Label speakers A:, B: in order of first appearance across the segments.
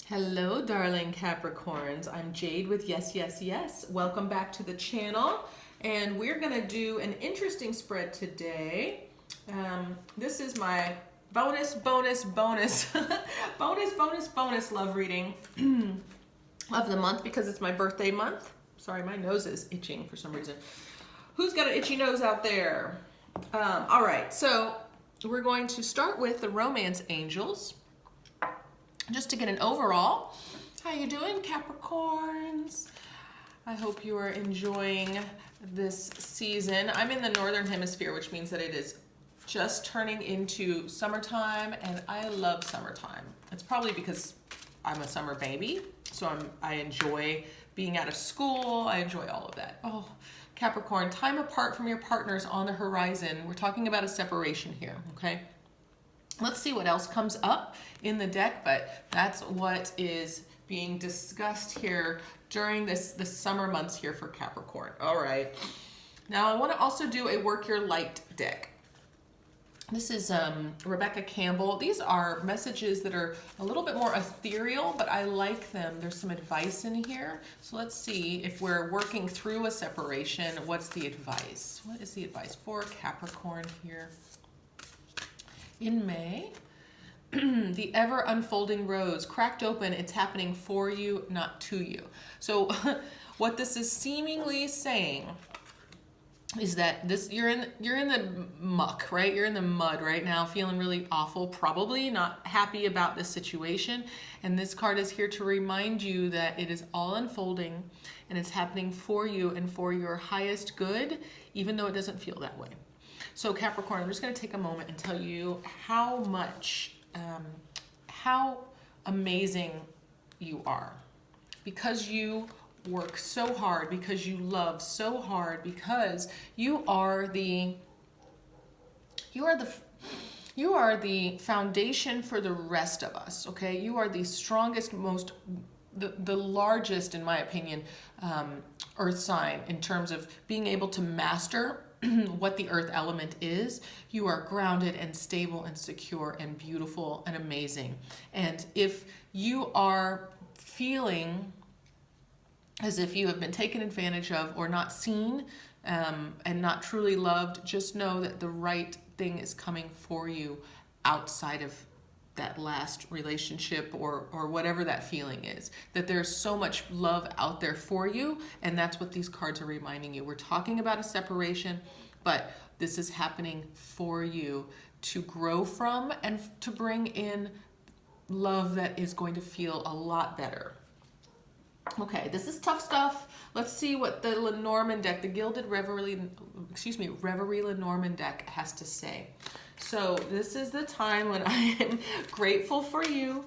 A: Hello, darling Capricorns. I'm Jade with Yes, Yes, Yes. Welcome back to the channel. And we're going to do an interesting spread today. This is my bonus love reading of the month because it's my birthday month. Sorry, my nose is itching for some reason. Who's got an itchy nose out there? All right, so we're going to start with the romance angels. Just to get an overall. How you doing, Capricorns? I hope you are enjoying this season. I'm in the northern hemisphere, which means that it is just turning into summertime, and I love summertime. It's probably because I'm a summer baby, so I enjoy being out of school. I enjoy all of that. Oh, Capricorn, time apart from your partners on the horizon. We're talking about a separation here, okay? Let's see what else comes up in the deck, but that's what is being discussed here during the summer months here for Capricorn. All right. Now I want to also do a Work Your Light deck. This is Rebecca Campbell. These are messages that are a little bit more ethereal, but I like them. There's some advice in here. So let's see if we're working through a separation. What's the advice? What is the advice for Capricorn here? In May, the ever unfolding rose cracked open. It's happening for you, not to you. So what this is seemingly saying is that you're in the muck, right? You're in the mud right now, feeling really awful, probably not happy about this situation. And this card is here to remind you that it is all unfolding and it's happening for you and for your highest good, even though it doesn't feel that way. So Capricorn, I'm just going to take a moment and tell you how amazing you are. Because you work so hard, because you love so hard, because you are the foundation for the rest of us, okay? You are the strongest, the largest, in my opinion, earth sign in terms of being able to master what the earth element is. You are grounded and stable and secure and beautiful and amazing. And if you are feeling as if you have been taken advantage of or not seen and not truly loved, just know that the right thing is coming for you outside of that last relationship or whatever that feeling is, that there's so much love out there for you, and that's what these cards are reminding you. We're talking about a separation, but this is happening for you to grow from and to bring in love that is going to feel a lot better. Okay, this is tough stuff. Let's see what the Lenormand deck, the Gilded Reverie Lenormand deck has to say. So this is the time when I am grateful for you,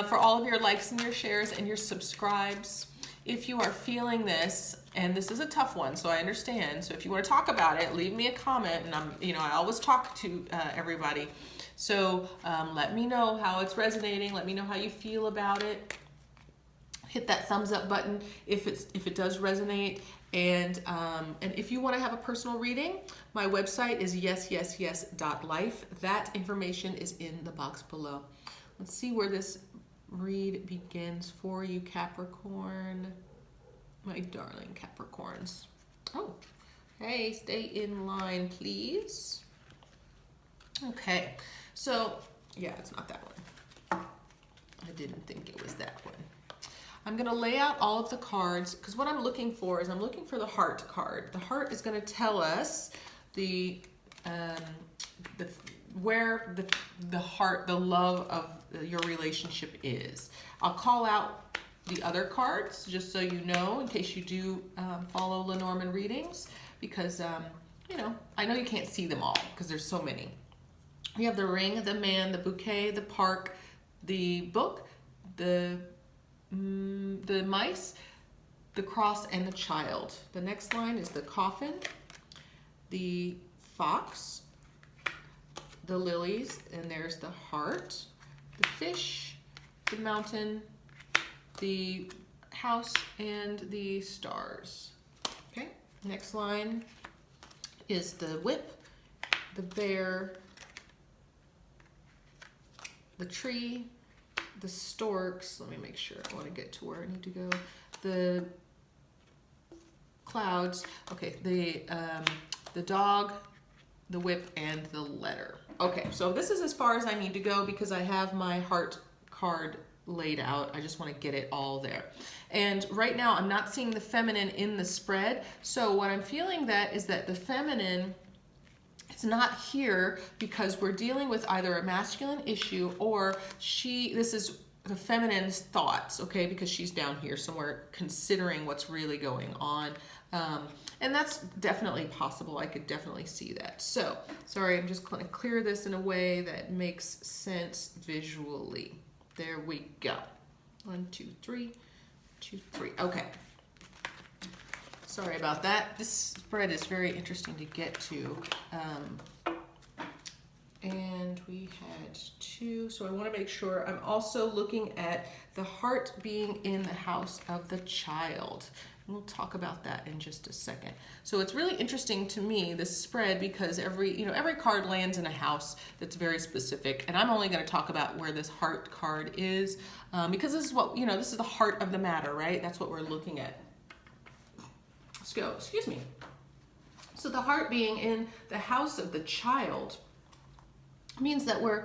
A: for all of your likes and your shares and your subscribes. If you are feeling this, and this is a tough one, so I understand. So if you want to talk about it, leave me a comment, and I always talk to everybody. So let me know how it's resonating. Let me know how you feel about it. Hit that thumbs up button if it does resonate. And if you want to have a personal reading, my website is yesYesYes.life. That information is in the box below. Let's see where this read begins for you, Capricorn. My darling Capricorns. Oh, hey, stay in line, please. Okay, so yeah, it's not that one. I didn't think it was that one. I'm going to lay out all of the cards because what I'm looking for is I'm looking for the heart card. The heart is going to tell us where the heart, the love of your relationship is. I'll call out the other cards just so you know in case you do follow Lenormand readings because, I know you can't see them all because there's so many. We have the ring, the man, the bouquet, the park, the book, the mice, the cross, and the child. The next line is the coffin, the fox, the lilies, and there's the heart, the fish, the mountain, the house, and the stars. Okay, next line is the whip, the bear, the tree, the storks, let me make sure I want to get to where I need to go. The clouds, okay, the dog, the whip, and the letter. Okay, so this is as far as I need to go because I have my heart card laid out. I just want to get it all there. And right now I'm not seeing the feminine in the spread. So what I'm feeling that is that the feminine, it's not here because we're dealing with either a masculine issue or this is the feminine's thoughts, okay, because she's down here somewhere considering what's really going on. And that's definitely possible. I could definitely see that. So, sorry, I'm just going to clear this in a way that makes sense visually. There we go. 1, 2, 3, 2, 3. Okay. Sorry about that. This spread is very interesting to get to. And we had 2, so I want to make sure I'm also looking at the heart being in the house of the child. And we'll talk about that in just a second. So it's really interesting to me, this spread, because every card lands in a house that's very specific. And I'm only going to talk about where this heart card is, because this is what, this is the heart of the matter, right? That's what we're looking at. Let's go, excuse me. So the heart being in the house of the child means that we're,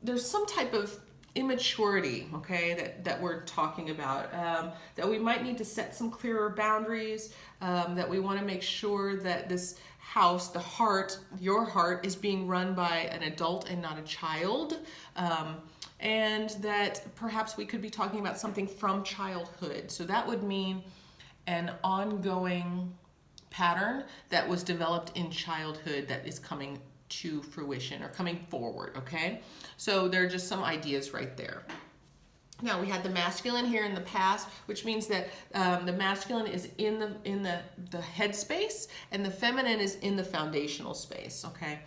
A: there's some type of immaturity, okay, that we're talking about, that we might need to set some clearer boundaries, that we want to make sure that this house, the heart, your heart, is being run by an adult and not a child, and that perhaps we could be talking about something from childhood. So that would mean an ongoing pattern that was developed in childhood that is coming to fruition or coming forward, okay? So there are just some ideas right there. Now we had the masculine here in the past, which means that the masculine is in the head space and the feminine is in the foundational space, okay?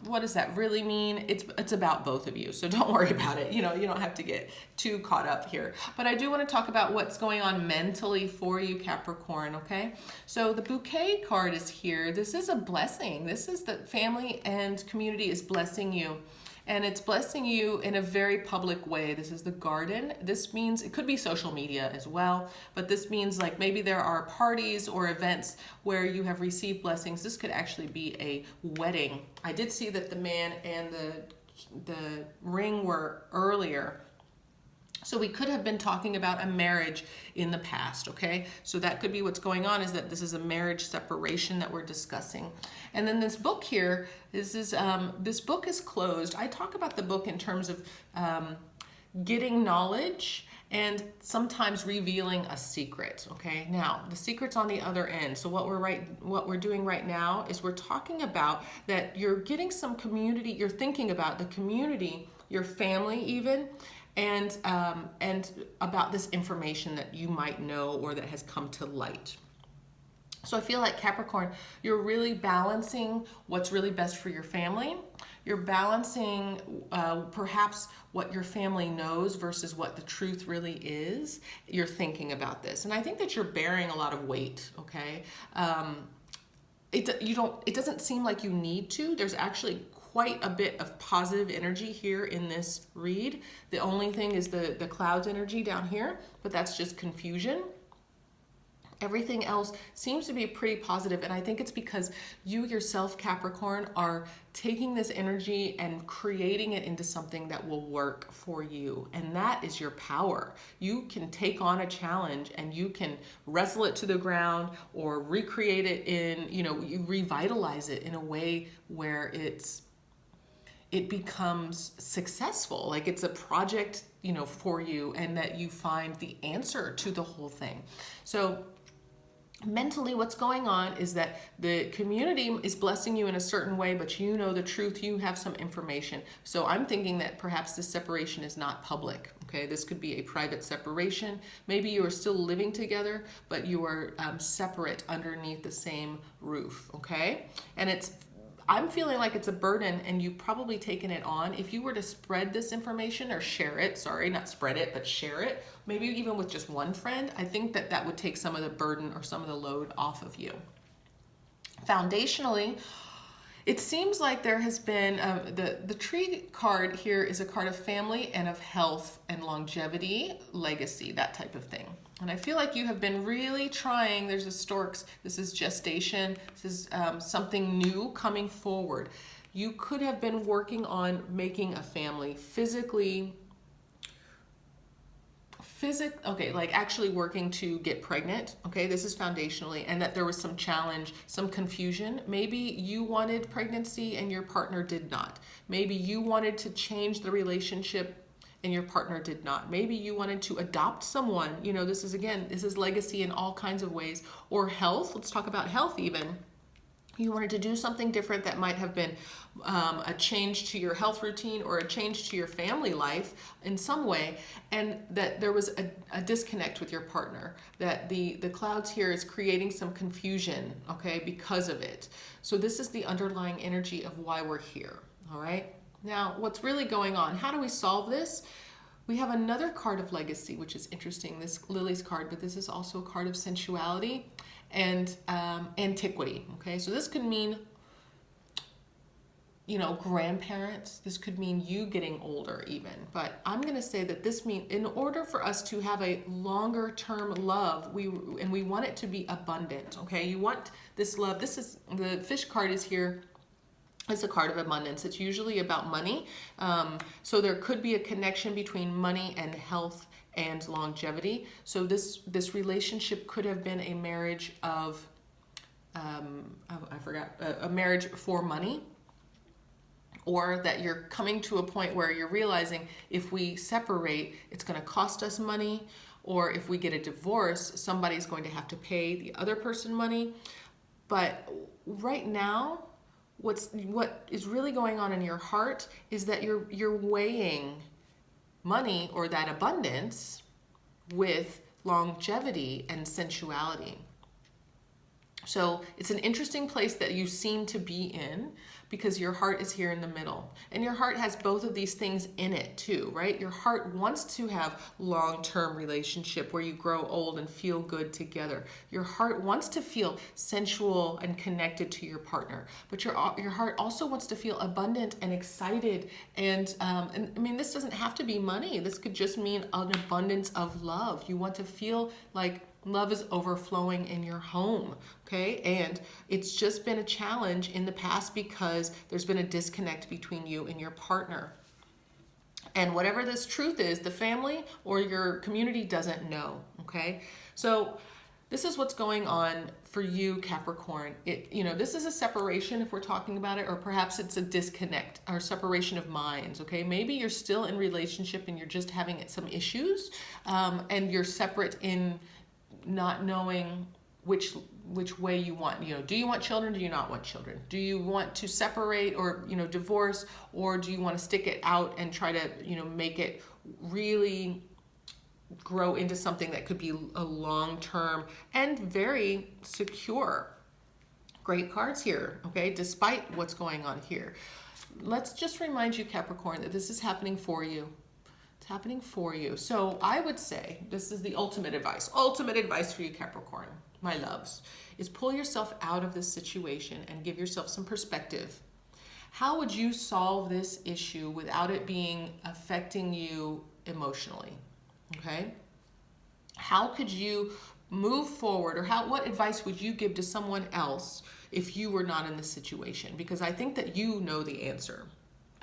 A: What does that really mean? It's about both of you, so don't worry about it. You don't have to get too caught up here. But I do want to talk about what's going on mentally for you, Capricorn, okay? So the bouquet card is here. This is a blessing. This is the family and community is blessing you. And it's blessing you in a very public way. This is the garden. This means, it could be social media as well, but this means like maybe there are parties or events where you have received blessings. This could actually be a wedding. I did see that the man and the ring were earlier. So we could have been talking about a marriage in the past, okay? So that could be what's going on, is that this is a marriage separation that we're discussing. And then this book here, this book is closed. I talk about the book in terms of getting knowledge and sometimes revealing a secret, okay? Now, the secret's on the other end. So what we're doing right now is we're talking about that you're getting some community, you're thinking about the community, your family even, and about this information that you might know or that has come to light. So I feel like Capricorn, you're really balancing what's really best for your family. You're balancing perhaps what your family knows versus what the truth really is. You're thinking about this. And I think that you're bearing a lot of weight, okay? It doesn't seem like you need to. There's actually quite a bit of positive energy here in this read. The only thing is the clouds energy down here, but that's just confusion. Everything else seems to be pretty positive, and I think it's because you yourself, Capricorn, are taking this energy and creating it into something that will work for you, and that is your power. You can take on a challenge and you can wrestle it to the ground or recreate it you revitalize it in a way where it becomes successful, like it's a project, for you, and that you find the answer to the whole thing. So mentally, what's going on is that the community is blessing you in a certain way, but you know the truth, you have some information. So I'm thinking that perhaps this separation is not public, okay? This could be a private separation. Maybe you are still living together, but you are separate underneath the same roof, okay? And I'm feeling like it's a burden and you've probably taken it on. If you were to spread this information or share it, sorry, not spread it, but share it, maybe even with just one friend, I think that would take some of the burden or some of the load off of you. Foundationally, It seems like there has been, the tree card here is a card of family and of health and longevity, legacy, that type of thing. And I feel like you have been really trying, there's a storks, this is gestation, this is something new coming forward. You could have been working on making a family okay, like actually working to get pregnant, okay, this is foundationally, and that there was some challenge, some confusion. Maybe you wanted pregnancy and your partner did not. Maybe you wanted to change the relationship and your partner did not. Maybe you wanted to adopt someone. You know, this is, again, this is legacy in all kinds of ways. Or health, let's talk about health even. You wanted to do something different that might have been a change to your health routine or a change to your family life in some way, and that there was a disconnect with your partner, that the clouds here is creating some confusion, okay, because of it. So this is the underlying energy of why we're here, all right? Now, what's really going on? How do we solve this? We have another card of legacy, which is interesting, this Lily's card, but this is also a card of sensuality and antiquity, okay? So this could mean, you know, grandparents. This could mean you getting older even. But I'm going to say that this means in order for us to have a longer term love, we want it to be abundant, okay? You want this love. This is, the fish card is here. It's a card of abundance. It's usually about money. So there could be a connection between money and health and longevity. So this relationship could have been a marriage of, a marriage for money, or that you're coming to a point where you're realizing if we separate, it's going to cost us money, or if we get a divorce, somebody's going to have to pay the other person money. But right now, what is really going on in your heart is that you're weighing money or that abundance with longevity and sensuality. So it's an interesting place that you seem to be in, because your heart is here in the middle. And your heart has both of these things in it too, right? Your heart wants to have long-term relationship where you grow old and feel good together. Your heart wants to feel sensual and connected to your partner. But your heart also wants to feel abundant and excited. And I mean, this doesn't have to be money. This could just mean an abundance of love. You want to feel like love is overflowing in your home, okay? And it's just been a challenge in the past because there's been a disconnect between you and your partner. And whatever this truth is, the family or your community doesn't know, okay? So this is what's going on for you, Capricorn. This is a separation if we're talking about it, or perhaps it's a disconnect or separation of minds, okay? Maybe you're still in relationship and you're just having some issues, and you're separate in not knowing which way you want. Do you want children? Do you not want children? Do you want to separate or divorce, or do you want to stick it out and try to make it really grow into something that could be a long-term and very secure? Great cards here, okay, despite what's going on here. Let's just remind you, Capricorn, that this is happening for you. It's happening for you. So I would say this is the ultimate advice. Ultimate advice for you, Capricorn, my loves, is pull yourself out of this situation and give yourself some perspective. How would you solve this issue without it being affecting you emotionally? Okay? How could you move forward, or what advice would you give to someone else if you were not in this situation? Because I think that you know the answer.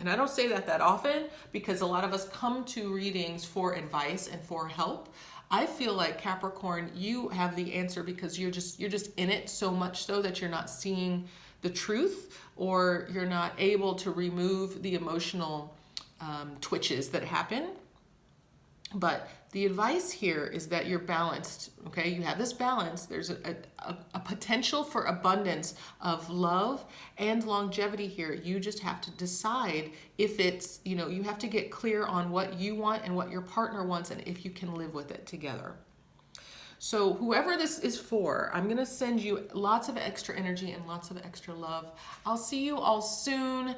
A: And I don't say that often, because a lot of us come to readings for advice and for help. I feel like, Capricorn, you have the answer because you're just in it so much so that you're not seeing the truth, or you're not able to remove the emotional twitches that happen. But the advice here is that you're balanced, okay? You have this balance. There's a potential for abundance of love and longevity here. You just have to decide if it's, you have to get clear on what you want and what your partner wants, and if you can live with it together. So whoever this is for, I'm going to send you lots of extra energy and lots of extra love. I'll see you all soon.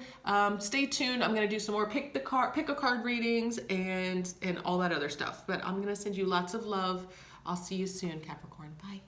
A: Stay tuned. I'm going to do some more pick a card readings and all that other stuff. But I'm going to send you lots of love. I'll see you soon, Capricorn. Bye.